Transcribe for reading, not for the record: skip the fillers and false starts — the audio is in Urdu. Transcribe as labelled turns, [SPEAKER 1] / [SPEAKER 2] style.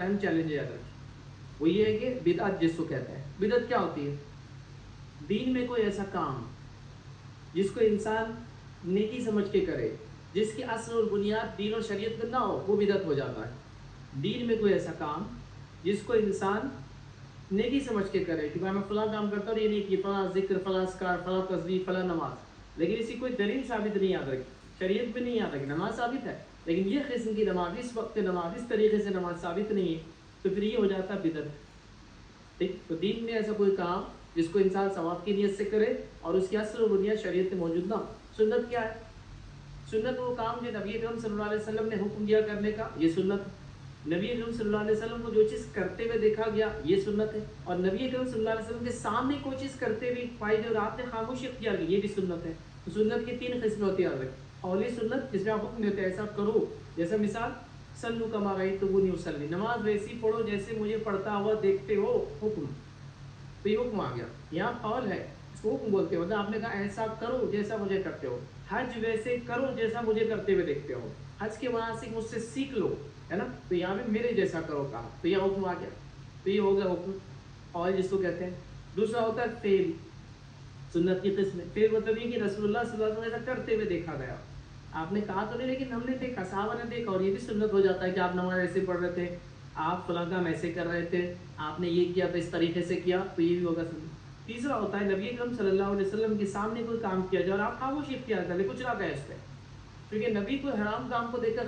[SPEAKER 1] اہم چیلنج یاد رکھیں، وہ یہ ہے کہ بدعت جس کو کہتے ہیں۔ بدعت کیا ہوتی ہے؟ دین میں کوئی ایسا کام جس کو انسان نیکی سمجھ کے کرے، جس کی اصل اور بنیاد دین اور شریعت میں نہ ہو، وہ بدعت ہو جاتا ہے۔ دین میں کوئی ایسا کام جس کو انسان نیکی سمجھ کے کرے کہ بھائی میں فلاں کام کرتا ہوں اور یہ نیکی، فلاں ذکر، فلاں اذکار، فلاں تسبیح، فلاں نماز، لیکن اسی کوئی دلیل ثابت نہیں یاد رکھی، شریعت میں نہیں یاد رکھی۔ نماز ثابت ہے لیکن یہ قسم کی نماز، اس وقت نماز، اس طریقے سے نماز ثابت نہیں ہے، تو پھر یہ ہو جاتا ہے بدعت۔ ٹھیک، تو دین میں ایسا کوئی کام جس کو انسان ثواب کی نیت سے کرے اور اس کی اصل و بنیاد شریعت میں موجود نہ ہو۔ سنت کیا ہے؟ سنت وہ کام جو نبی اکرم صلی اللہ علیہ وسلم نے حکم دیا کرنے کا، یہ سنت ہے۔ نبی اکرم صلی اللہ علیہ وسلم کو جو چیز کرتے ہوئے دیکھا گیا، یہ سنت ہے۔ اور نبی اکرم صلی اللہ علیہ وسلم کے سامنے کوئی چیز کرتے ہوئے پائی گئی اور آپ نے خاموشی اختیار کی، یہ بھی سنت ہے۔ تو سنت کی تین قسمیں ہوتی ہیں، یاد رکھیں۔ اولی سنت جس میں آپ حکم دیتے ہیں ایسا کرو، جیسا مثال صلو کما رأیتمونی اصلی، نماز ویسی پڑھو جیسے مجھے پڑھتا ہوا دیکھتے ہو، حکم۔ تو یہ حکم آ گیا، یہاں قول ہے، اس کو حکم بولتے ہو، مطلب آپ نے کہا ایسا کرو جیسا مجھے کرتے ہو۔ حج ویسے کرو جیسا مجھے کرتے ہوئے دیکھتے ہو، حج کے مناسک مجھ سے سیکھ لو، ہے نا؟ تو یہاں پہ میرے جیسا کرو کہا، تو یہ حکم آ گیا، تو یہ ہو گیا حکم۔ اور جس کو کہتے ہیں دوسرا ہوتا ہے فعل، سنت کی قسم ہے۔ فعل مطلب یہ کہ رسول اللہ صلی اللہ علیہ وسلم ایسا کرتے ہوئے دیکھا گیا، آپ نے کہا تو نہیں لیکن ہم نے دیکھا، صحابہ نے دیکھا، اور یہ بھی سنت ہو جاتا ہے کہ آپ نماز ایسے پڑھ رہے تھے، آپ فلاں کام ایسے کر رہے تھے، آپ نے یہ کیا تو اس طریقے سے کیا، تو یہ بھی ہوگا سنت۔ تیسرا ہوتا ہے نبی اکرم صلی اللہ علیہ وسلم کے سامنے کوئی کام کیا جائے اور آپ خاموشی اختیار کر لیں، کچھ نہ کہیں اس پہ، کیونکہ نبی کو حرام کام کو دیکھ کر